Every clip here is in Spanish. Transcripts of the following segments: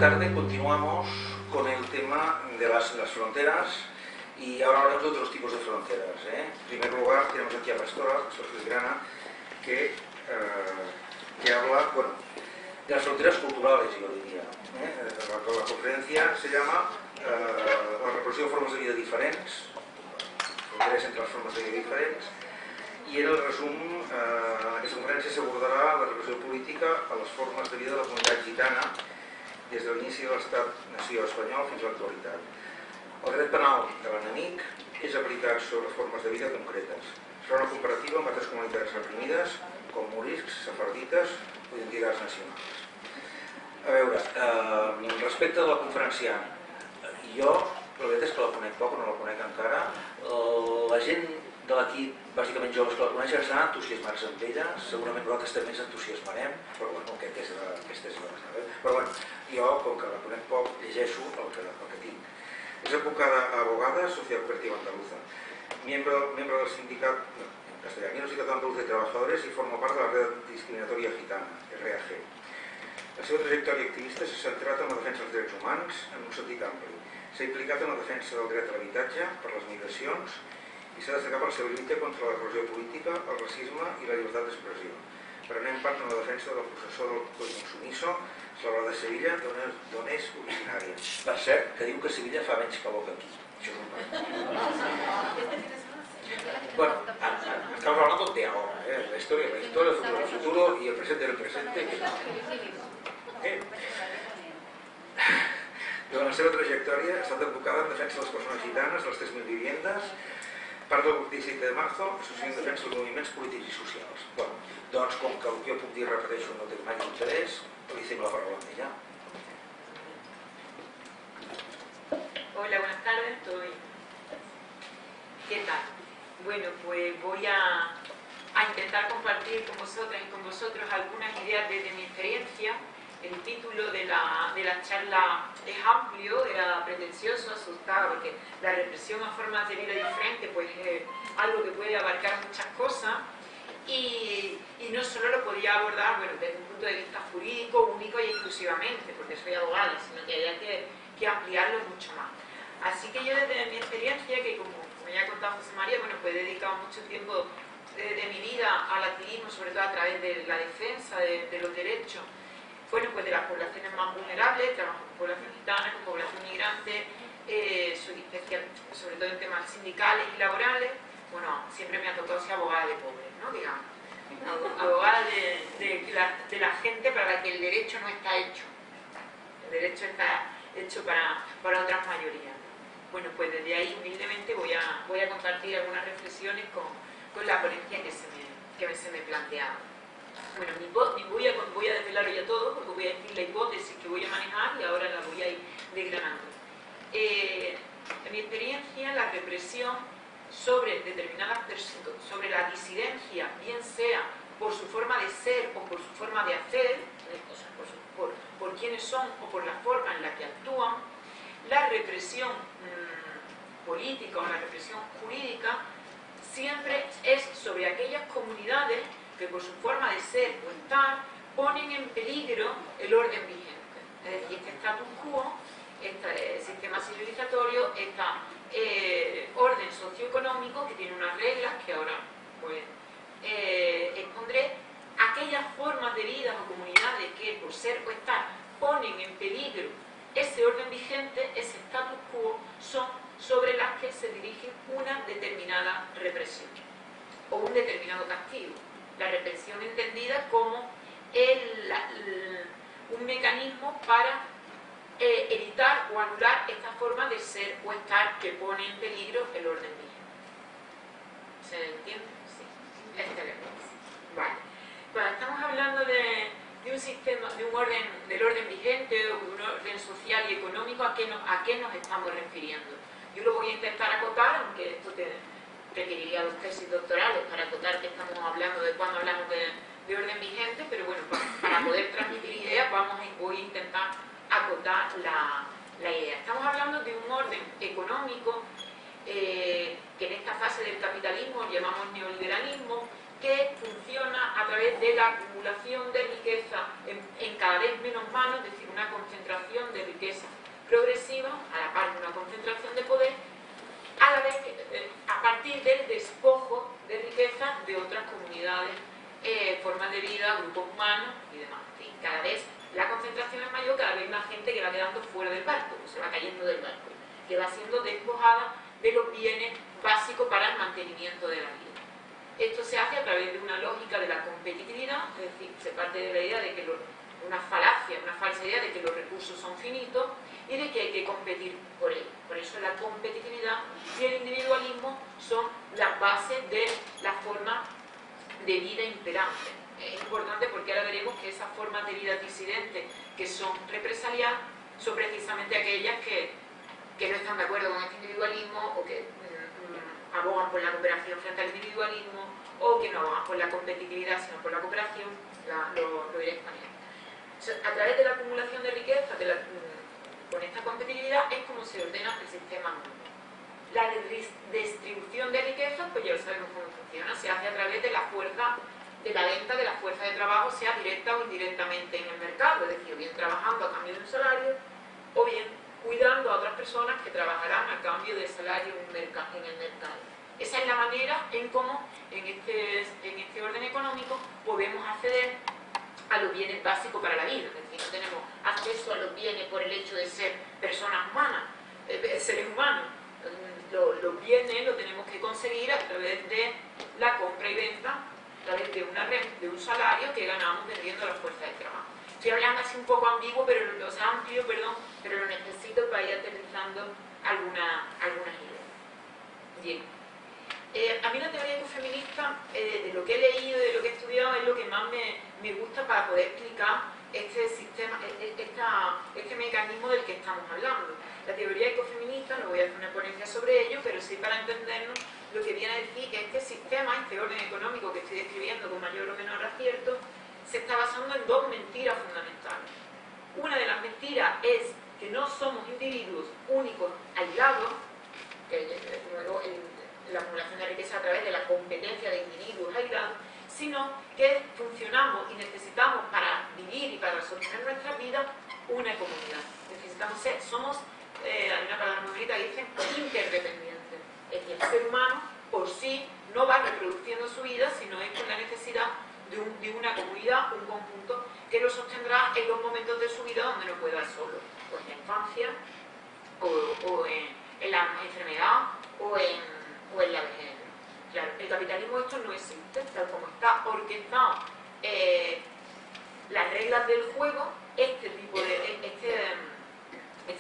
tarde continuamos con el tema de las fronteras y ahora hablamos de otros tipos de fronteras. En primer lugar tenemos aquí a Pastora Filigrana que habla, bueno, de las fronteras culturales, yo diría. La conferencia se llama la reproducción de formes de vida diferents, fronteres entre les formes de vida diferents, i en el resum, en aquesta conferència s'abordarà la repressió política a les formes de vida de la comunitat gitana des de l'inici de l'estat-nació espanyol fins a l'actualitat. El dret penal de l'enemic és aplicat sobre formes de vida concretes. Es fa una comparativa amb altres comunitats reprimides, com moriscs, sefardites o identitats nacionals. A veure, respecte de la conferenciant, jo, la veritat és que la conec poc, no la conec encara. La gent de l'equip, bàsicament joves que la coneixen, estan entusiasmats amb ella, segurament nosaltres també ens entusiasmarem, però bueno, aquesta és la cosa. Però bueno, jo, com que la conec poc, llegeixo el que tinc. És advocada abogada, socia cooperativa andaluza, miembro del sindicat, en castellà, miembro del sindicat andaluz de trabajadores y forma part de la red discriminatoria gitana, RAG. La seva trajectòria activista s'ha centrat en la defensa dels drets humans en un sentit ampli. S'ha implicat en la defensa del dret a l'habitatge, per les migracions, i s'ha destacat per la seva lluita contra la repressió política, el racisme i la llibertat d'expressió. Prenent part en la defensa del processó del Consumiso, Salvador de Sevilla, d'on és originària. Per cert, que diu que Sevilla fa menys calor que aquí. Això és un mal. Bueno, estamos hablando de ahora, la historia, el futuro y el presente del presente. Durant la seva trajectòria ha estat advocada en defensa de les persones gitanes, de les 3.000 viviendes, part del 17 de marzo, associació en defensa dels moviments polítics i socials. Bueno, doncs, com que el que jo puc dir, repeteixo, no té mai interès, li cedo la paraula a ella. Hola, buenas tardes, ¿Qué tal? Bueno, pues voy a intentar compartir con vosotras y con vosotros algunas ideas desde mi experiencia. El título de la charla es amplio, era pretencioso, asustado, porque la represión a formas de vida diferentes pues, es algo que puede abarcar muchas cosas y no solo lo podía abordar desde un punto de vista jurídico único y exclusivamente, porque soy abogada, sino que había que ampliarlo mucho más. Así que yo desde mi experiencia, que como ya ha contado José María, pues he dedicado mucho tiempo de mi vida al activismo, sobre todo a través de la defensa de los derechos, pues de las poblaciones más vulnerables, trabajo con población gitana, con población migrante, soy especial sobre todo en temas sindicales y laborales. Bueno, siempre me ha tocado ser abogada de pobres, ¿no? Digamos, abogada de la gente para la que el derecho no está hecho. El derecho está hecho para otras mayorías. Bueno, pues desde ahí humildemente voy a compartir algunas reflexiones con la ponencia que se me planteaba. Bueno, voy a desvelarlo ya todo, porque voy a decir la hipótesis que voy a manejar y ahora la voy a ir desgranando. En mi experiencia, la represión sobre determinadas personas, sobre la disidencia, bien sea por su forma de ser o por su forma de hacer, por quiénes son o por la forma en la que actúan, la represión política o la represión jurídica siempre es sobre aquellas comunidades que por su forma de ser o estar ponen en peligro el orden vigente. Es decir, este status quo, este sistema civilizatorio, este orden socioeconómico que tiene unas reglas que ahora pues expondré, aquellas formas de vida o comunidades que por ser o estar ponen en peligro ese orden vigente, ese status quo, son sobre las que se dirige una determinada represión o un determinado castigo. La represión entendida como un mecanismo para evitar o anular esta forma de ser o estar que pone en peligro el orden vigente. ¿Se entiende? Sí. Vale. Cuando estamos hablando de un sistema, del orden vigente o de un orden social y económico, ¿a qué nos estamos refiriendo? Yo lo voy a intentar acotar, aunque esto requeriría 2 tesis doctorales para acotar que estamos hablando de cuando hablamos de orden vigente, pero bueno, para poder transmitir ideas voy a intentar acotar la idea. Estamos hablando de un orden económico que en esta fase del capitalismo llamamos neoliberalismo, que funciona a través de la acumulación de riqueza en cada vez menos manos, es decir, una concentración de riqueza progresiva, a la par de una concentración de poder, a la vez a partir del despojo de riqueza de otras comunidades, formas de vida, grupos humanos y demás. En fin, cada vez la concentración es mayor, cada vez más gente que va quedando fuera del barco, se va cayendo del barco, que va siendo despojada de los bienes básicos para el mantenimiento de la vida. Esto se hace a través de una lógica de la competitividad, es decir, se parte de la idea de que una falacia, una falsa idea de que los recursos son finitos y de que hay que competir por ellos. Por eso la competitividad y el individualismo son las bases de la forma de vida imperante. Es importante porque ahora veremos que esas formas de vida disidentes que son represaliadas son precisamente aquellas que no están de acuerdo con este individualismo o que abogan por la cooperación frente al individualismo o que no abogan por la competitividad sino por la cooperación, lo diré también. A través de la acumulación de riqueza, con esta competitividad, es como se ordena el sistema mundo. La distribución de riqueza, pues ya sabemos cómo funciona, se hace a través de la fuerza, de la venta de la fuerza de trabajo, sea directa o indirectamente en el mercado, es decir, o bien trabajando a cambio de un salario, o bien cuidando a otras personas que trabajarán a cambio de salario en el mercado. Esa es la manera en cómo en este orden económico podemos acceder a los bienes básicos para la vida. Es decir, no tenemos acceso a los bienes por el hecho de ser personas humanas, seres humanos. Los bienes los tenemos que conseguir a través de la compra y venta, a través de una renta, de un salario que ganamos vendiendo la fuerza de trabajo. Estoy hablando así un poco ambiguo, amplio, pero lo necesito para ir aterrizando algunas ideas. Bien. A mí la teoría ecofeminista, de lo que he leído y de lo que he estudiado, es lo que más me gusta para poder explicar este sistema, este mecanismo del que estamos hablando. La teoría ecofeminista, no voy a hacer una ponencia sobre ello, pero sí para entendernos lo que viene a decir que este sistema, este orden económico que estoy describiendo con mayor o menor acierto, se está basando en dos mentiras fundamentales. Una de las mentiras es que no somos individuos únicos, aislados, luego la acumulación de riqueza a través de la competencia de individuos aislados, sino que funcionamos y necesitamos para vivir y para sostener nuestra vida una comunidad. Necesitamos ser, hay una palabra muy bonita que dice interdependientes. Es decir, el ser humano por sí no va reproduciendo su vida, sino es con la necesidad de una comunidad, un conjunto, que lo sostendrá en los momentos de su vida donde no pueda solo, o en la infancia, o en la enfermedad, o en la vejez. Claro, el capitalismo esto no existe, tal como está orquestado las reglas del juego, esta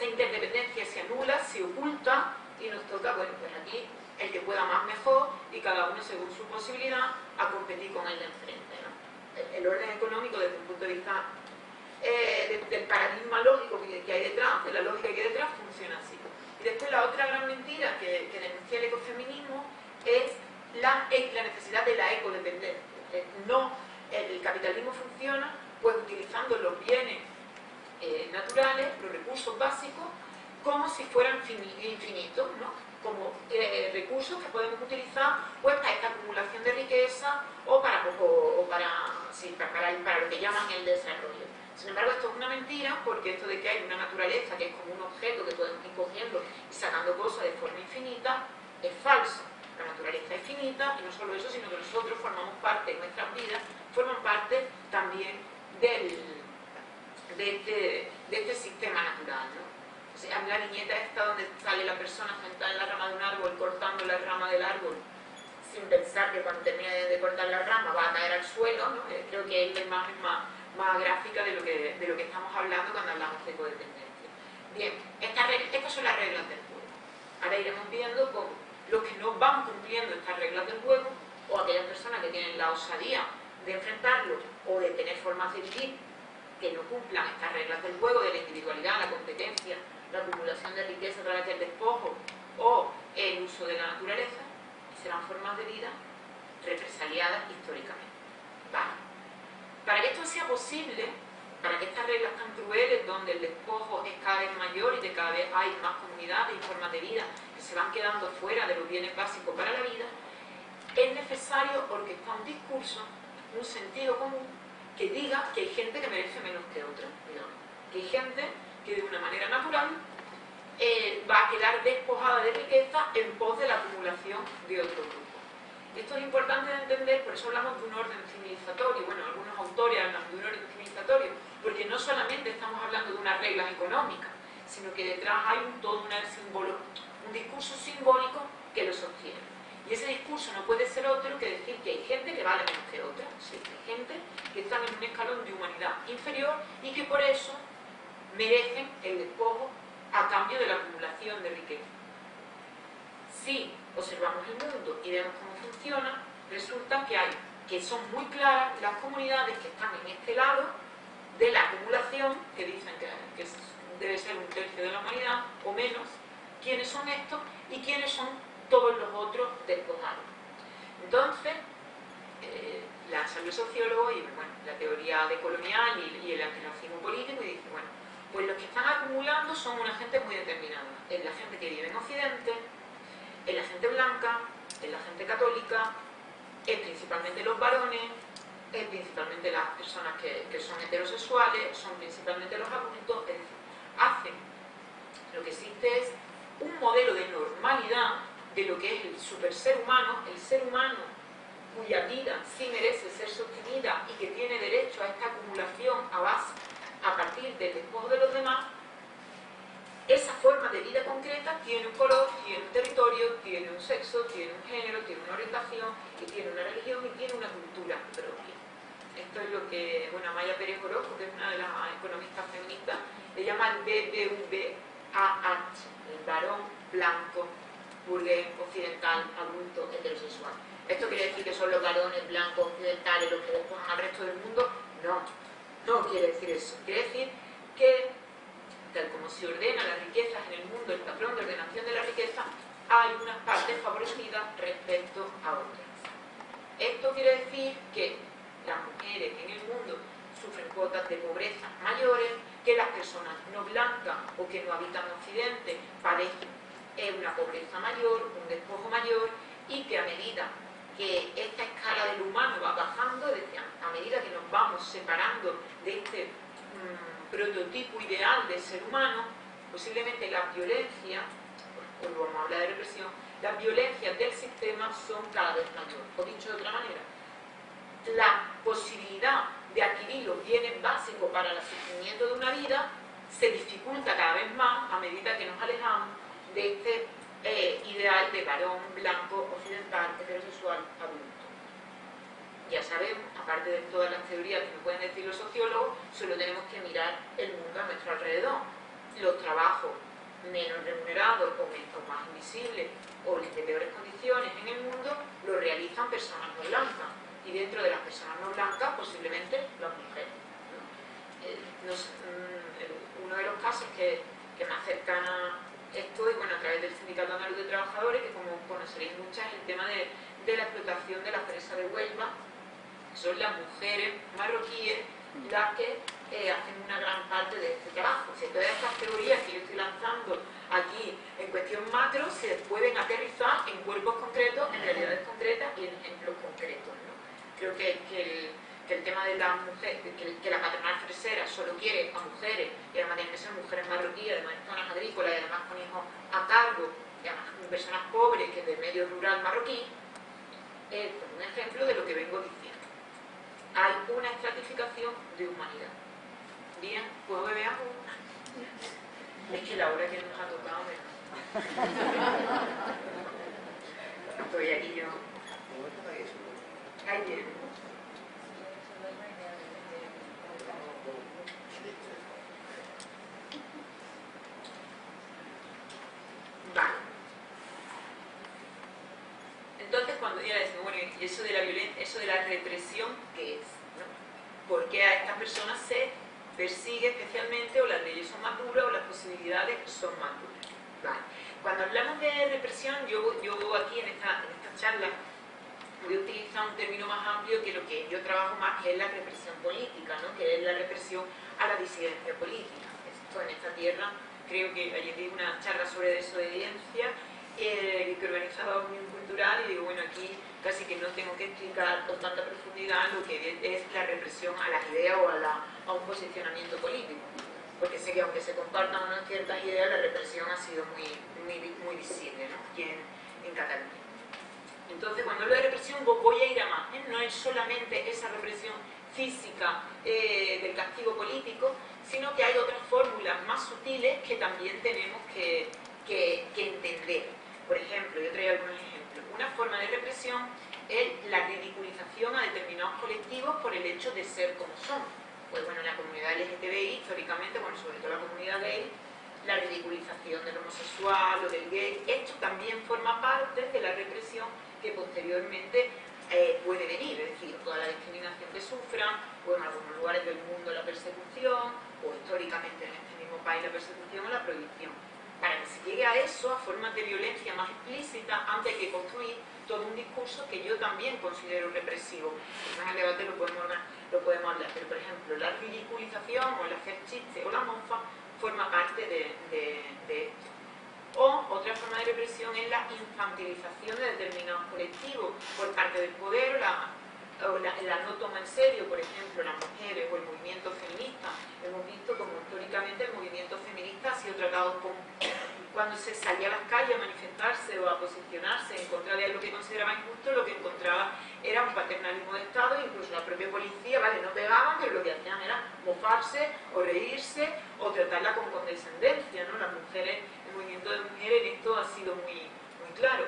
interdependencia se anula, se oculta y nos toca, bueno, pues aquí el que pueda más mejor y cada uno según su posibilidad a competir con el de enfrente, ¿no? El orden económico desde un punto de vista del paradigma lógico que hay detrás, de la lógica que hay detrás, funciona así. Y después la otra gran mentira que denuncia el ecofeminismo es la necesidad de la ecodependencia. El capitalismo funciona pues utilizando los bienes naturales, los recursos básicos, como si fueran infinitos, ¿no? Como recursos que podemos utilizar pues para esta acumulación de riqueza o para lo que llaman el desarrollo. Sin embargo, esto es una mentira, porque esto de que hay una naturaleza que es como un objeto que podemos ir cogiendo y sacando cosas de forma infinita, es falso. La naturaleza es finita y no solo eso, sino que nosotros formamos parte de nuestras vidas, forman parte también de este sistema natural, ¿no? O sea, la viñeta esta donde sale la persona sentada en la rama de un árbol cortando la rama del árbol sin pensar que cuando termine de cortar la rama va a caer al suelo, ¿no? Creo que es la imagen más gráfica de lo que estamos hablando cuando hablamos de codependencia. Bien, estas son las reglas del juego. Ahora iremos viendo cómo los que no van cumpliendo estas reglas del juego, o aquellas personas que tienen la osadía de enfrentarlo o de tener formas de vivir que no cumplan estas reglas del juego, de la individualidad, la competencia, la acumulación de riqueza a través del despojo o el uso de la naturaleza, serán formas de vida represaliadas históricamente. Vale. Para que esto sea posible, para que estas reglas tan crueles, donde el despojo es cada vez mayor y de cada vez hay más comunidades y formas de vida que se van quedando fuera de los bienes básicos para la vida, es necesario orquestar un discurso, un sentido común, que diga que hay gente que merece menos que otra, digamos. Que hay gente que de una manera natural va a quedar despojada de riqueza en pos de la acumulación de otro grupo. Esto es importante de entender, por eso hablamos de un orden civilizatorio. Bueno, algunos autores hablan de un orden civilizatorio, porque no solamente estamos hablando de unas reglas económicas, sino que detrás hay un discurso simbólico que lo sostiene. Y ese discurso no puede ser otro que decir que hay gente que vale menos que otra, sí, hay gente que está en un escalón de humanidad inferior y que por eso merecen el despojo a cambio de la acumulación de riqueza. Si observamos el mundo y vemos cómo funciona, resulta que son muy claras las comunidades que están en este lado de la acumulación, que dicen que debe ser un tercio de la humanidad o menos, quiénes son estos y quiénes son todos los otros despojados. Entonces, lanzan los sociólogos y bueno, la teoría decolonial y el antirracismo político y dice, bueno, pues los que están acumulando son una gente muy determinada. Es la gente que vive en Occidente, es la gente blanca, es la gente católica, es principalmente los varones, es principalmente las personas que son heterosexuales, son principalmente los adultos, es decir, hacen lo que existe es un modelo de normalidad de lo que es el super ser humano, el ser humano cuya vida sí merece ser sostenida y que tiene derecho a esta acumulación a partir del despojo de los demás. Esa forma de vida concreta tiene un color, tiene un territorio, tiene un sexo, tiene un género, tiene una orientación, y tiene una religión y tiene una cultura propia. Esto es lo que, bueno, Amaya Pérez Orozco, que es una de las economistas feministas, le llama el BBVAH, el varón blanco, burgués, occidental, adulto, heterosexual. ¿Esto quiere decir que son los varones blancos occidentales los que despojan al resto del mundo? No, no quiere decir eso. Quiere decir que, tal como se ordena las riquezas en el mundo, el patrón de ordenación de la riqueza, hay unas partes favorecidas respecto a otras. Esto quiere decir que las mujeres en el mundo sufren cuotas de pobreza mayores, que las personas no blancas o que no habitan Occidente padecen una pobreza mayor, un despojo mayor, y que a medida que esta escala del humano va bajando, a medida que nos vamos separando de este prototipo ideal de ser humano, posiblemente las violencias, hoy vamos a hablar de represión, las violencias del sistema son cada vez mayores. O dicho de otra manera, la posibilidad de adquirir los bienes básicos para el sostenimiento de una vida se dificulta cada vez más a medida que nos alejamos de este ideal de varón blanco, occidental, heterosexual, adulto. Ya sabemos, aparte de todas las teorías que nos pueden decir los sociólogos, solo tenemos que mirar el mundo a nuestro alrededor. Los trabajos menos remunerados o más invisibles o de peores condiciones en el mundo los realizan personas no blancas, y dentro de las personas no blancas posiblemente las mujeres, ¿no? Uno de los casos que me acercan a esto, y bueno, a través del Sindicato Andaluz de Trabajadores, que como conoceréis muchas, es el tema de la explotación de la fresa de Huelva. Son las mujeres marroquíes las que hacen una gran parte de este trabajo. O sea, todas estas teorías que yo estoy lanzando aquí en cuestión macro se pueden aterrizar en cuerpos concretos, en realidades concretas y en ejemplos concretos, ¿no? Creo que el tema de las mujeres, que la patronal fresera solo quiere a mujeres, y además tienen que ser mujeres marroquíes, además en zonas agrícolas y además con hijos a cargo, y además con personas pobres que es del medio rural marroquí, es un ejemplo de lo que vengo diciendo. Hay una estratificación de humanidad. Bien, ¿puedo beber agua? Es que la hora que nos ha tocado, estoy aquí yo. Ahí viene. Vale. Entonces, cuando ya decimos, bueno, ¿y eso de la violencia, eso de la represión, qué es? ¿No? ¿Por qué a estas personas se persigue especialmente, o las leyes son más duras, o las posibilidades son más duras? Vale. Cuando hablamos de represión, yo aquí en esta charla voy a utilizar un término más amplio que lo que yo trabajo más, que es la represión política, ¿no? Que es la represión a la disidencia política. Esto en esta tierra, creo que ayer di una charla sobre desobediencia que organizaba Unión Cultural, y digo, bueno, aquí casi que no tengo que explicar con tanta profundidad lo que es la represión a las ideas o a un posicionamiento político. Porque sé que aunque se compartan unas ciertas ideas, la represión ha sido muy visible, ¿no? Aquí en Cataluña. Entonces, cuando hablo de represión, voy a ir a más, ¿eh? No es solamente esa represión física del castigo político, sino que hay otras fórmulas más sutiles que también tenemos que entender. Por ejemplo, yo traigo algunos ejemplos. Una forma de represión es la ridiculización a determinados colectivos por el hecho de ser como son. Pues bueno, la comunidad LGTBI, históricamente, bueno, sobre todo la comunidad gay, la ridiculización del homosexual o del gay, esto también forma parte de la represión que posteriormente puede venir, es decir, toda la discriminación que sufran, o en algunos lugares del mundo la persecución, o históricamente en este mismo país la persecución o la prohibición. Para que se llegue a eso, a formas de violencia más explícitas, antes hay que construir todo un discurso que yo también considero represivo. En el debate lo podemos hablar, pero por ejemplo, la ridiculización o el hacer chiste o la mofa forma parte de esto. O otra forma de represión es la infantilización de determinados colectivos por parte del poder o la no toma en serio, por ejemplo, las mujeres o el movimiento feminista. Hemos visto como históricamente el movimiento feminista ha sido tratado como cuando se salía a las calles a manifestarse o a posicionarse en contra de algo que consideraba injusto, lo que encontraba era un paternalismo de Estado, incluso la propia policía, ¿vale? No pegaban, pero lo que hacían era mofarse o reírse o tratarla con condescendencia, ¿no? Las mujeres, el movimiento de mujeres en esto ha sido muy claro.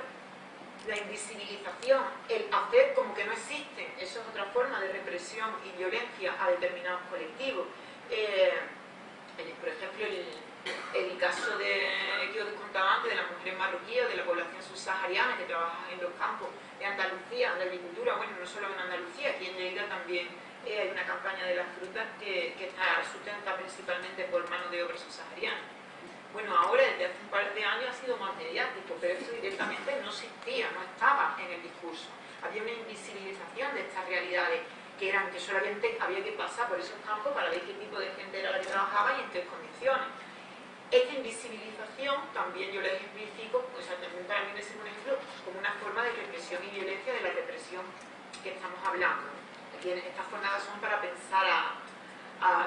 La invisibilización, el hacer como que no existen, eso es otra forma de represión y violencia a determinados colectivos. Por ejemplo, el caso que os contaba antes de las mujeres marroquíes, de la población subsahariana que trabaja en los campos de Andalucía, de agricultura, bueno, no solo en Andalucía, aquí en Lleida también hay una campaña de las frutas que está sustentada principalmente por mano de obra subsahariana. Bueno, ahora desde hace un par de años ha sido más mediático, pero esto directamente no existía, no estaba en el discurso. Había una invisibilización de estas realidades que solamente había que pasar por esos campos para ver qué tipo de gente era la que trabajaba y en qué condiciones. Esta invisibilización también yo la ejemplifico, pues también para mí es un ejemplo, como una forma de represión y violencia de la represión que estamos hablando. Aquí estas jornadas son para pensar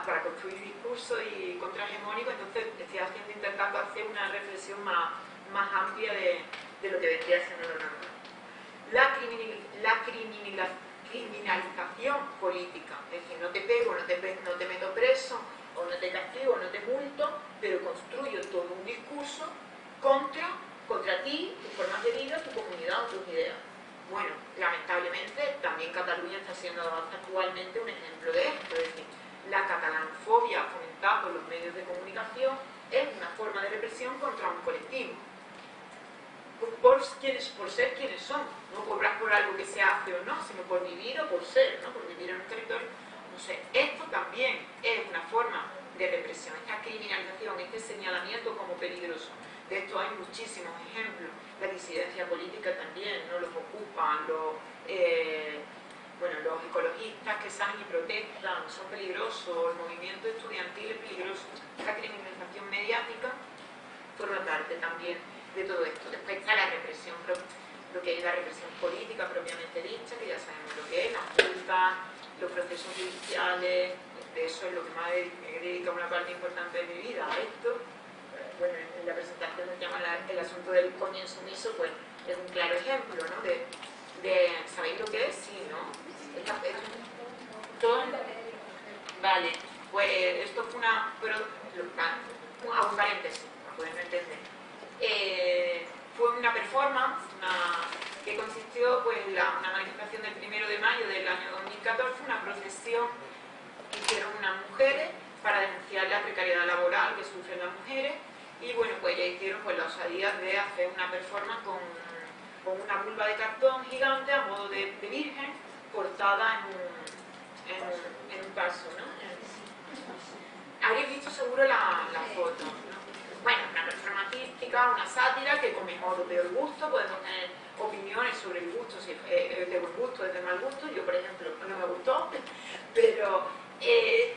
para construir discurso y contrahegemónico, entonces estoy intentando hacer una reflexión más amplia de lo que vendría siendo lo normal. La criminalización política, es decir, no te pego, no te meto preso, o no te castigo, no te multo, pero construyo todo un discurso contra ti, tus formas de vida, tu comunidad o tus ideas. Bueno, lamentablemente también Cataluña está siendo actualmente un ejemplo de esto, es decir, la catalanofobia fomentada por los medios de comunicación es una forma de represión contra un colectivo. Por ser quienes son, no por algo que se hace o no, sino por vivir o por ser, ¿no? Por vivir en un territorio. No sé, esto también es una forma de represión, esta criminalización, este señalamiento como peligroso. De esto hay muchísimos ejemplos. La disidencia política también, ¿no? Los ocupan, los ecologistas que salen y protestan, son peligrosos, el movimiento estudiantil es peligroso. La criminalización mediática forma parte también de todo esto. Después está la represión, lo que es la represión política propiamente dicha, que ya sabemos lo que es, las multas, los procesos judiciales, de eso es lo que más he dedicado una parte importante de mi vida, a esto. Bueno, en la presentación se llama el asunto del coño insumiso, pues es un claro ejemplo, ¿no? ¿Sabéis lo que es? Sí, ¿no? Vale, pues esto fue un paréntesis, para poderme entender. Fue una performance que consistió pues, en una manifestación del 1 de mayo del año 2014, una procesión que hicieron unas mujeres para denunciar la precariedad laboral que sufren las mujeres, y bueno, pues ya hicieron pues, la osadía de hacer una performance con una vulva de cartón gigante a modo de virgen cortada en un vaso, ¿no? Habréis visto seguro la foto, ¿no? Bueno, una performance artística, una sátira que con mejor o peor gusto podemos tener opiniones sobre el gusto, si es de buen gusto o es de mal gusto. Yo, por ejemplo, no me gustó, pero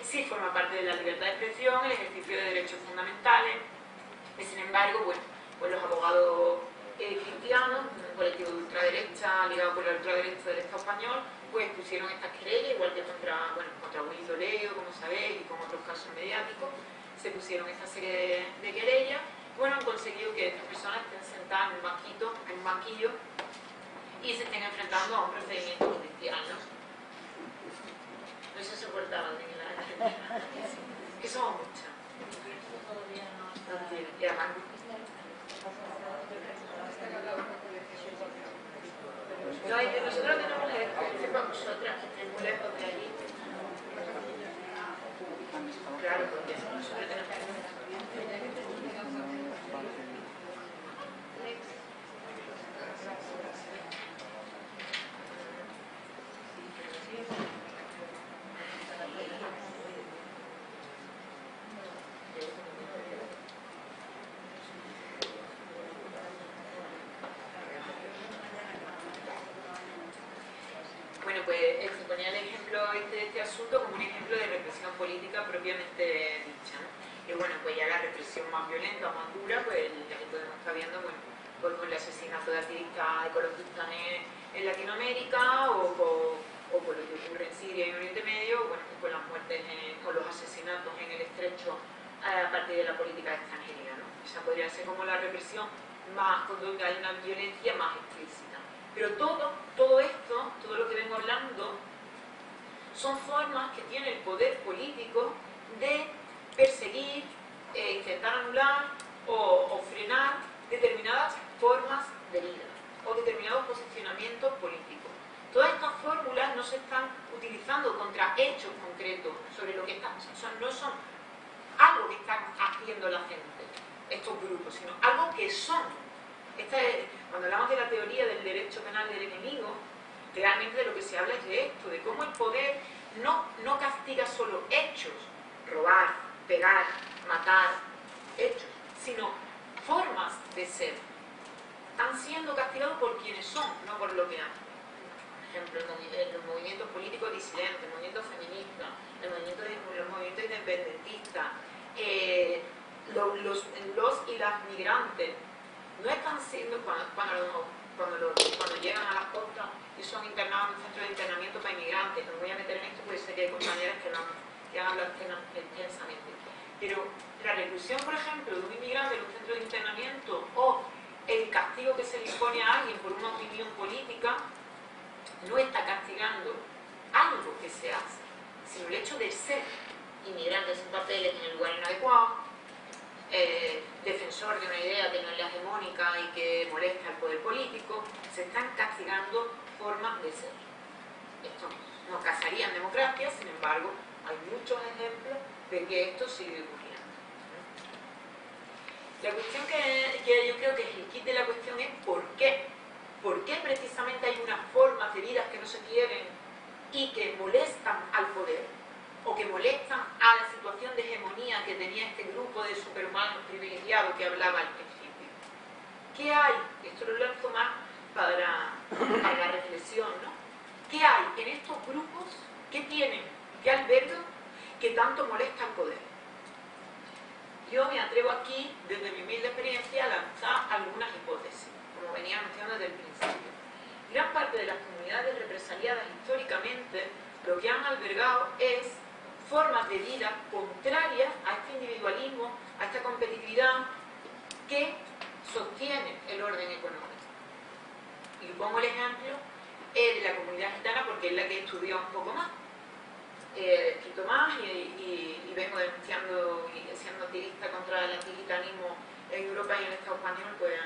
sí forma parte de la libertad de expresión, el ejercicio de derechos fundamentales. Y sin embargo, bueno, pues los abogados cristianos, un colectivo de ultraderecha ligado con la ultraderecha del Estado español, pues pusieron estas querellas, igual que contra Willy Toledo, como sabéis, y con otros casos mediáticos, se pusieron esta serie de querellas. Bueno, han conseguido que estas personas estén sentadas en un banquillo y se estén enfrentando a un procedimiento judicial, ¿no? No se soportaban en la Argentina. Que somos muchas. Y además, no, nosotros tenemos el para vosotras, que estéis muy lejos de allí. Claro, porque nosotros tenemos... Bueno, pues se ponía el ejemplo de este asunto como un ejemplo de represión política propiamente dicha, ¿no? Y bueno, pues ya la represión más violenta, más dura, pues ya que podemos estar viendo, bueno, pues con el asesinato de activistas ecologistas en Latinoamérica o por lo que ocurre en Siria y en Oriente Medio, bueno, pues con las muertes o los asesinatos en el Estrecho a partir de la política de extranjería, ¿no? Esa podría ser como la represión más, donde hay una violencia más explícita. Pero todo esto, todo lo que vengo hablando, son formas que tiene el poder político de perseguir, intentar anular o frenar determinadas formas de vida o determinados posicionamientos políticos. Todas estas fórmulas no se están utilizando contra hechos concretos sobre lo que están, no son algo que están haciendo la gente, estos grupos, sino algo que son. Cuando hablamos de la teoría del derecho penal del enemigo, realmente de lo que se habla es de esto, de cómo el poder no castiga solo hechos, robar, pegar, matar, hechos, sino formas de ser. Están siendo castigados por quienes son, no por lo que hacen. Por ejemplo, los movimientos políticos disidentes, el movimiento feminista, los movimientos independentistas, los y las migrantes, no están siendo, cuando llegan a las costas y son internados en un centro de internamiento para inmigrantes, no me voy a meter en esto porque sé que hay compañeras que han hablado intensamente, pero la reclusión, por ejemplo, de un inmigrante en un centro de internamiento o el castigo que se le impone a alguien por una opinión política, no está castigando algo que se hace, sino el hecho de ser inmigrante sin papeles en el lugar inadecuado, defensor de una idea que no es la hegemónica y que molesta al poder político. Se están castigando formas de ser. Esto no casaría en democracia, sin embargo, hay muchos ejemplos de que esto sigue ocurriendo. La cuestión que yo creo que es el kit de la cuestión es ¿por qué? ¿Por qué precisamente hay unas formas de vidas que no se quieren y que molestan al poder? O que molestan a la situación de hegemonía que tenía este grupo de superhumanos privilegiados que hablaba al principio. ¿Qué hay? Esto lo lanzo más para la reflexión, ¿no? ¿Qué hay en estos grupos? ¿Qué tienen? ¿Qué albergan? Que tanto molesta al poder. Yo me atrevo aquí, desde mi humilde experiencia, a lanzar algunas hipótesis, como venía anunciando desde el principio. Gran parte de las comunidades represaliadas históricamente lo que han albergado es formas de vida contrarias a este individualismo, a esta competitividad que sostiene el orden económico. Y pongo el ejemplo de la comunidad gitana porque es la que he estudiado un poco más. He escrito más y vengo denunciando y siendo activista contra el antigitanismo en Europa y en el Estado español pues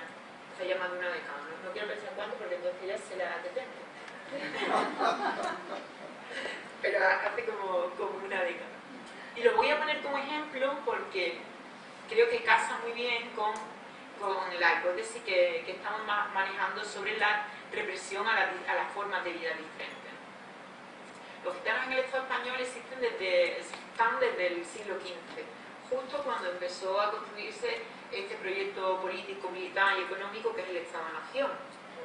hace ya más de una década. No quiero pensar cuánto porque entonces ya se la detengo. Pero hace como una década. Y lo voy a poner como ejemplo porque creo que casa muy bien con la hipótesis que estamos manejando sobre la represión a las formas de vida diferentes. Los gitanos en el Estado español están desde el siglo XV, justo cuando empezó a construirse este proyecto político, militar y económico que es el Estado-Nación.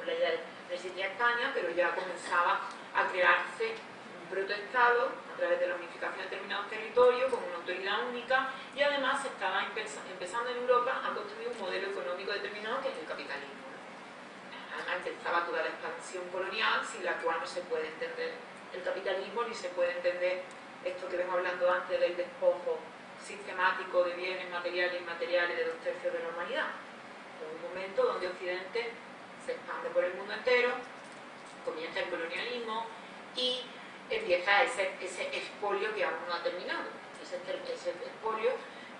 La idea no existía España, pero ya comenzaba a crearse un protoestado a través de la unificación de determinados territorios con una autoridad única y además se estaba empezando en Europa a construir un modelo económico determinado que es el capitalismo. empezaba toda la expansión colonial, sin la cual no se puede entender el capitalismo ni se puede entender esto que vengo hablando antes del despojo sistemático de bienes materiales e inmateriales de 2/3 de la humanidad. Un momento donde Occidente se expande por el mundo entero, comienza el colonialismo y empieza ese expolio que aún no ha terminado, ese expolio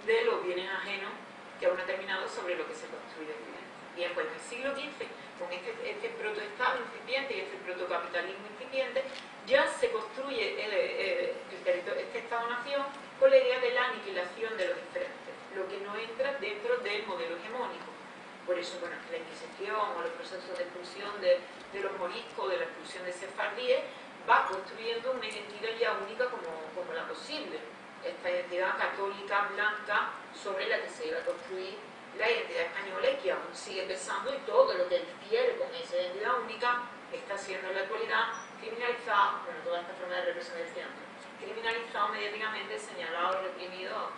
de los bienes ajenos que aún no ha terminado sobre lo que se construye en Occidente. Bien, pues en el siglo XV, con este protoestado incipiente y este protocapitalismo incipiente, ya se construye este Estado-nación con la idea de la aniquilación de los diferentes, lo que no entra dentro del modelo hegemónico. Por eso, bueno, la Inquisición o los procesos de expulsión de los moriscos, de la expulsión de sefardíes, va construyendo una identidad ya única como la posible. Esta identidad católica blanca sobre la que se iba a construir la identidad española y que aún sigue pesando, y todo lo que difiere con esa identidad única está siendo en la actualidad criminalizado, bueno, toda esta forma de represión del tiempo, criminalizado mediáticamente, señalado, reprimido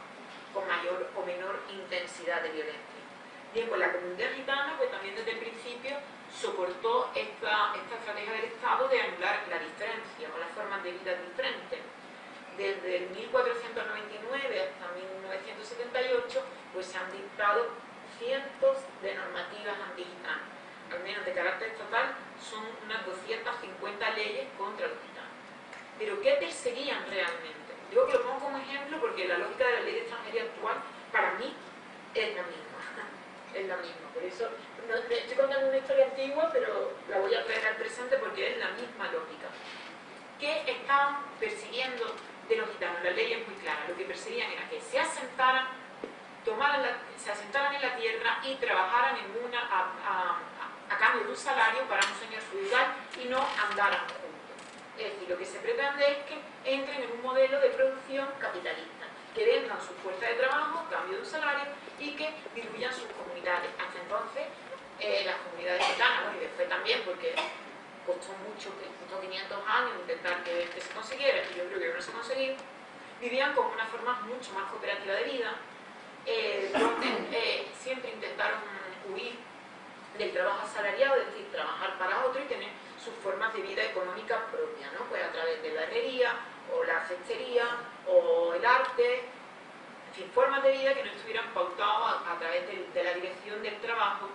con mayor o menor intensidad de violencia. Bien, pues la comunidad gitana pues también desde el principio soportó esta estrategia del Estado de anular la diferencia o las formas de vida diferentes. Desde el 1499 hasta 1978 pues se han dictado cientos de normativas antigitanas, al menos de carácter estatal son unas 250 leyes contra los gitanos. Pero ¿qué perseguían realmente? Yo lo pongo como ejemplo porque la lógica de la ley de extranjería actual para mí es la misma. Es la misma, por eso no, estoy contando una historia antigua, pero la voy a traer al presente porque es la misma lógica. ¿Qué estaban persiguiendo de los gitanos? La ley es muy clara, lo que perseguían era que se asentaran, se asentaran en la tierra y trabajaran a cambio de un salario para un señor feudal y no andaran juntos. Es decir, lo que se pretende es que entren en un modelo de producción capitalista, que vendan su fuerza de trabajo a cambio de un salario y que diluyan sus comunidades. Hasta entonces, las comunidades gitanas, bueno, y después también, porque costó mucho, costó 500 años intentar que se consiguiera, y yo creo que no se consiguió, vivían con una forma mucho más cooperativa de vida, donde siempre intentaron huir del trabajo asalariado, es decir, trabajar para otro y tener sus formas de vida económica propias, ¿no? Pues a través de la herrería, o la cestería, o el arte, en fin, formas de vida que no estuvieran pautadas a través de la dirección del trabajo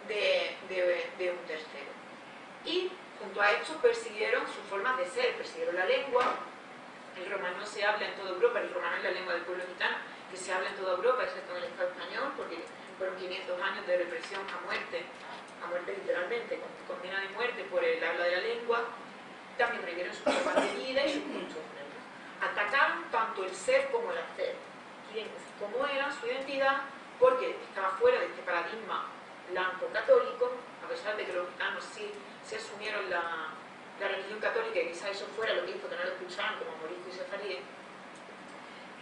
de un tercero. Y junto a esto persiguieron sus formas de ser, persiguieron la lengua. El romano se habla en toda Europa, el romano es la lengua del pueblo gitano, que se habla en toda Europa, excepto en el Estado español, porque fueron 500 años de represión a muerte literalmente, con condena de muerte por el habla de la lengua. También revivieron sus formas de vida y sus costumbres. Atacaron tanto el ser como el hacer, cómo era su identidad, porque estaba fuera de este paradigma blanco-católico, a pesar de que los gitanos sí se asumieron la religión católica y quizá eso fuera lo que hizo que no lo escucharan como moriscos y sefardíes,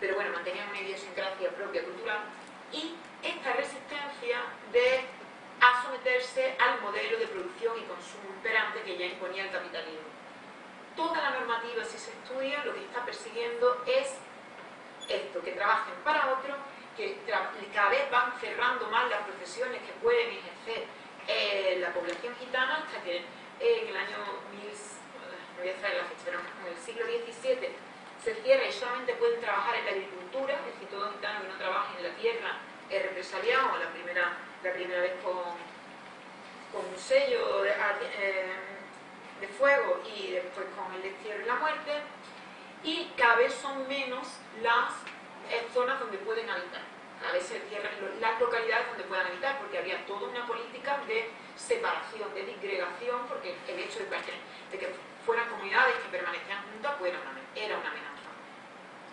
pero bueno, mantenían una idiosincrasia propia cultural, y esta resistencia a someterse al modelo de producción y consumo imperante que ya imponía el capitalismo. Toda la normativa, si se estudia, lo que está persiguiendo es esto, que trabajen para otros, que cada vez van cerrando más las profesiones que pueden ejercer la población gitana, hasta que en el año no voy a traer la fecha, pero en el siglo XVII se cierra y solamente pueden trabajar en la agricultura, es decir, todo gitano que no trabaje en la tierra es represaliado, la primera vez con un sello de fuego y después con el destierro y la muerte, y cada vez son menos las zonas donde pueden habitar. A veces se cierran las localidades donde puedan habitar, porque había toda una política de separación, de disgregación, porque el hecho de que fueran comunidades que permanecían juntas pues era una amenaza.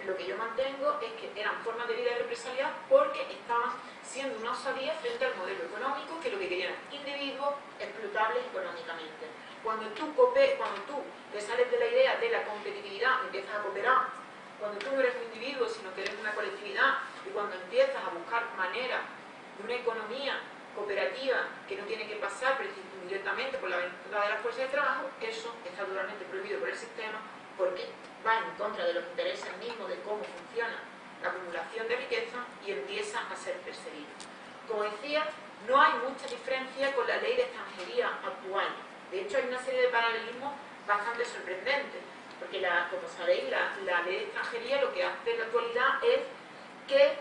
Lo que yo mantengo es que eran formas de vida represaliadas porque estaban siendo una osadía frente al modelo económico, que lo que querían individuos explotables económicamente. Cuando tú te sales de la idea de la competitividad, empiezas a cooperar, cuando tú no eres un individuo sino que eres una colectividad, y cuando empiezas a buscar maneras de una economía cooperativa que no tiene que pasar directamente por la venta de las fuerzas de trabajo, eso está totalmente prohibido por el sistema, porque va en contra de los intereses mismos de cómo funciona la acumulación de riqueza y empieza a ser perseguido. Como decía, no hay mucha diferencia con la ley de extranjería actual. De hecho, hay una serie de paralelismos bastante sorprendentes, porque como sabéis, la ley de extranjería lo que hace en la actualidad es que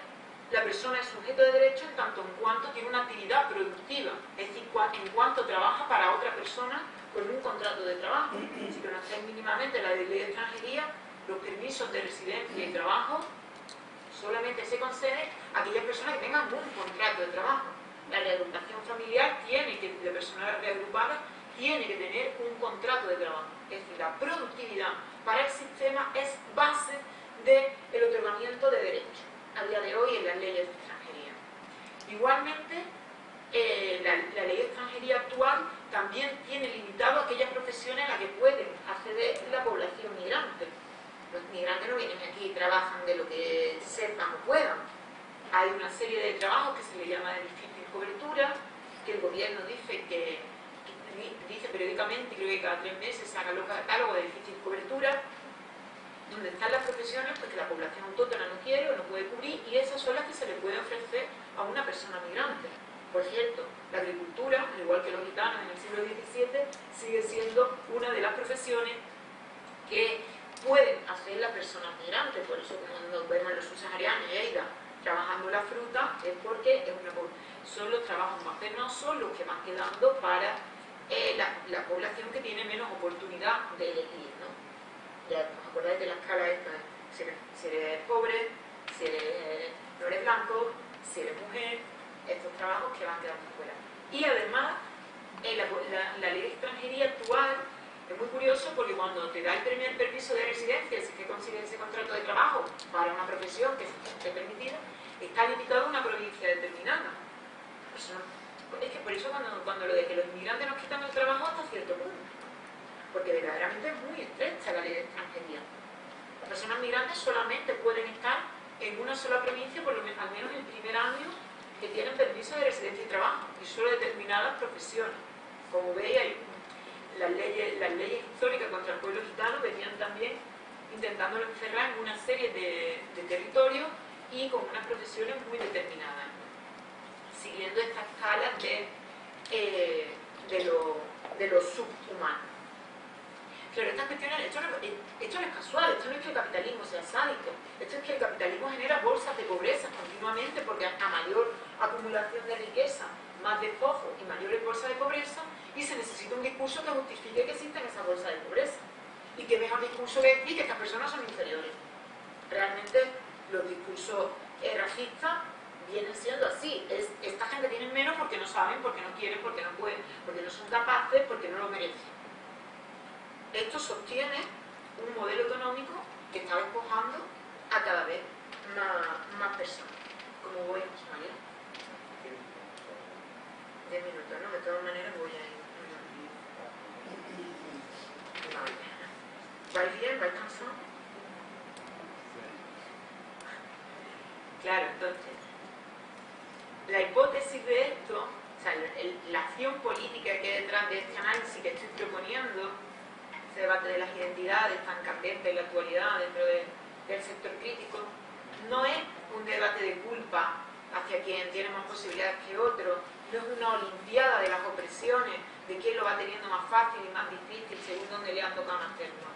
la persona es sujeto de derecho en tanto en cuanto tiene una actividad productiva, es decir, en cuanto trabaja para otra persona con un contrato de trabajo. Si conocéis mínimamente la ley de extranjería, los permisos de residencia y trabajo solamente se conceden a aquellas personas que tengan un contrato de trabajo. La reagrupación familiar de personas reagrupadas tiene que tener un contrato de trabajo. Es decir, la productividad para el sistema es base del otorgamiento de derechos a día de hoy en las leyes de extranjería. Igualmente, la ley de extranjería actual también tiene limitado aquellas profesiones a las que pueden acceder la población migrante. Los migrantes no vienen aquí y trabajan de lo que sepan o puedan. Hay una serie de trabajos que se le llama de difícil cobertura, que el gobierno dice periódicamente, creo que cada 3 meses saca los catálogos de difícil cobertura, donde están las profesiones pues, que la población autóctona no quiere o no puede cubrir, y esas son las que se le puede ofrecer a una persona migrante. Por cierto, la agricultura, al igual que los gitanos en el siglo XVII, sigue siendo una de las profesiones que pueden hacer las personas migrantes. Por eso cuando vemos a los subsaharianos y Eida trabajando la fruta, es porque son los trabajos más penosos los que van quedando para la población que tiene menos oportunidad de elegir, ¿no? Ya os acordáis de la escala esta, si eres pobre, si no eres blanco, si eres mujer, estos trabajos que van quedando fuera. Y además, la ley de extranjería actual es muy curioso porque cuando te da el primer permiso de residencia, si es que consigues ese contrato de trabajo para una profesión que esté permitida, está limitado a una provincia determinada. Es que por eso cuando lo de que los inmigrantes nos quitan el trabajo hasta cierto punto, porque verdaderamente es muy estrecha la ley de extranjería. Las personas migrantes solamente pueden estar en una sola provincia por lo menos, al menos el primer año que tienen permiso de residencia y trabajo, y solo determinadas profesiones. Como veis, las leyes históricas contra el pueblo gitano venían también intentándolo encerrar en una serie de territorios y con unas profesiones muy determinadas, siguiendo esta escala de lo subhumano. Claro, estas cuestiones, esto no es casual, esto no es que el capitalismo sea sádico, esto es que el capitalismo genera bolsas de pobreza continuamente, porque a mayor acumulación de riqueza, más despojo y mayores bolsas de pobreza, y se necesita un discurso que justifique que existan esas bolsas de pobreza. Y que mejor discurso que decir que estas personas son inferiores. Realmente los discursos racistas vienen siendo así. Esta gente tiene menos porque no saben, porque no quieren, porque no pueden, porque no son capaces, porque no lo merecen. Esto sostiene un modelo económico que está despojando a cada vez más personas. Como voy, ¿vale? 10 minutos, ¿no? De todas maneras voy a ir. Vale. ¿Vais bien? ¿Vais cansados? Claro, entonces, la hipótesis de esto, o sea, la acción política que hay detrás de este análisis que estoy proponiendo, ese debate de las identidades tan candente en la actualidad dentro del sector crítico, no es un debate de culpa hacia quien tiene más posibilidades que otro, no es una olimpiada de las opresiones, de quién lo va teniendo más fácil y más difícil según donde le han tocado hacerlo.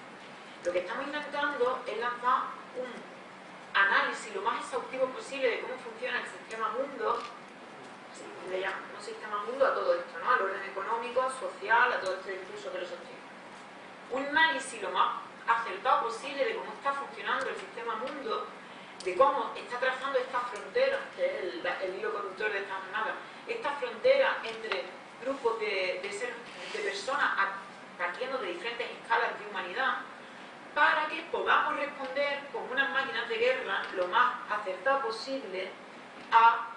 Lo que estamos intentando es lanzar un análisis lo más exhaustivo posible de cómo funciona el sistema mundo, le llamamos sistema mundo a todo esto, ¿no? Al orden económico, social, a todo este discurso que lo sostiene. Un análisis lo más acertado posible de cómo está funcionando el sistema mundo, de cómo está trazando estas fronteras, que es el hilo conductor de esta jornada, estas fronteras entre grupos de personas partiendo de diferentes escalas de humanidad, para que podamos responder con unas máquinas de guerra lo más acertado posible a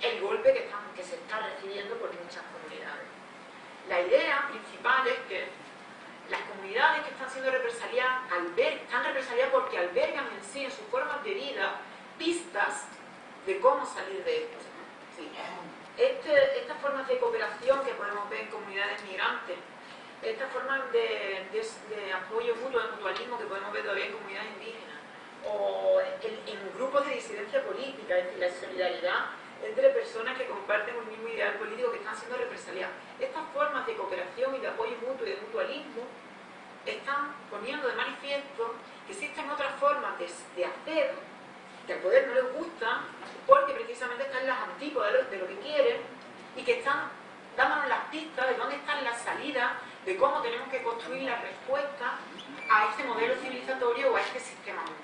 el golpe que se está recibiendo por muchas comunidades. La idea principal es que las comunidades que están siendo represaliadas están represaliadas porque albergan en sí, en sus formas de vida, pistas de cómo salir de esto. Sí. Estas formas de cooperación que podemos ver en comunidades migrantes, estas formas de apoyo mutuo, de mutualismo que podemos ver todavía en comunidades indígenas, o en grupos de disidencia política, es decir, la solidaridad entre personas que comparten un mismo ideal político que están siendo represaliadas. Estas formas de cooperación y de apoyo mutuo y de mutualismo están poniendo de manifiesto que existen otras formas de hacer que al poder no les gusta porque precisamente están en las antípodas de lo que quieren y que están dándonos las pistas de dónde están las salidas, de cómo tenemos que construir la respuesta a este modelo civilizatorio o a este sistema mundo.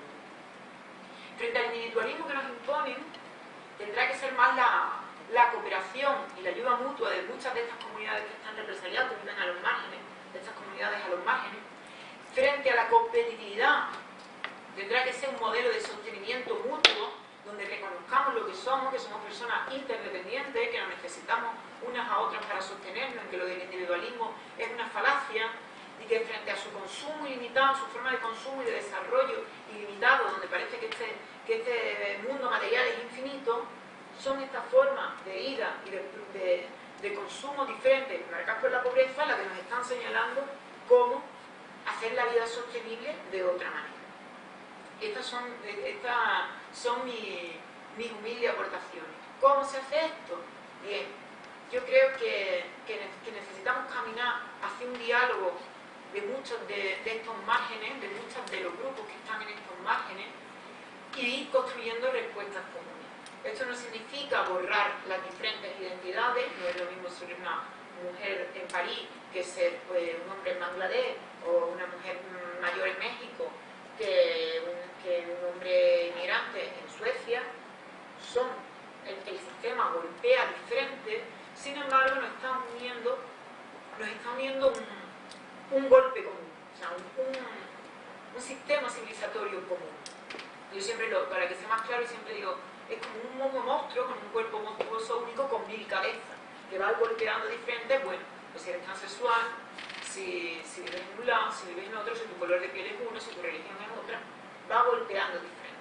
Frente al individualismo que nos imponen, tendrá que ser más la cooperación y la ayuda mutua de muchas de estas comunidades que están represaliadas, que viven a los márgenes, de estas comunidades a los márgenes. Frente a la competitividad, tendrá que ser un modelo de sostenimiento mutuo, donde reconozcamos lo que somos personas interdependientes, que nos necesitamos unas a otras para sostenernos, en que lo del individualismo es una falacia, y que frente a su consumo ilimitado, su forma de consumo y de desarrollo ilimitado, donde parece que este mundo material es infinito, son estas formas de ida y de consumo diferentes, marcadas por la pobreza, las que nos están señalando cómo hacer la vida sostenible de otra manera. Estas son mis humildes aportaciones. ¿Cómo se hace esto? Bien, yo creo que necesitamos caminar hacia un diálogo de muchos de estos márgenes, de muchos de los grupos que están en estos márgenes, y ir construyendo respuestas comunes. Esto no significa borrar las diferentes identidades, no es lo mismo ser una mujer en París que ser un hombre en Bangladesh o una mujer mayor en México que un hombre inmigrante en Suecia. El sistema golpea diferente, sin embargo nos está uniendo un golpe común, o sea, un sistema civilizatorio común. Yo siempre, para que sea más claro, siempre digo, es como un monstruo con un cuerpo monstruoso único con 1000 cabezas, que va golpeando diferente. Bueno, pues si eres transexual, si vives en un lado, si vives en otro, si tu color de piel es uno, si tu religión es otra, va golpeando diferente.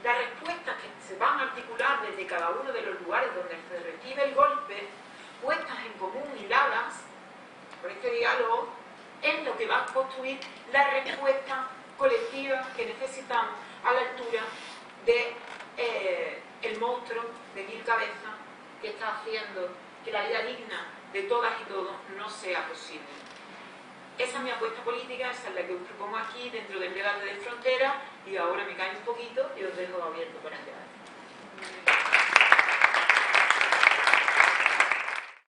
Las respuestas que se van a articular desde cada uno de los lugares donde se recibe el golpe, puestas en común, hiladas, por este diálogo, es lo que va a construir la respuesta colectiva que necesitamos a la altura de el monstruo de 1000 cabezas que está haciendo que la vida digna de todas y todos no sea posible. Esa es mi apuesta política, esa es la que os propongo aquí dentro del debate de frontera, y ahora me callo un poquito y os dejo abierto para el debate.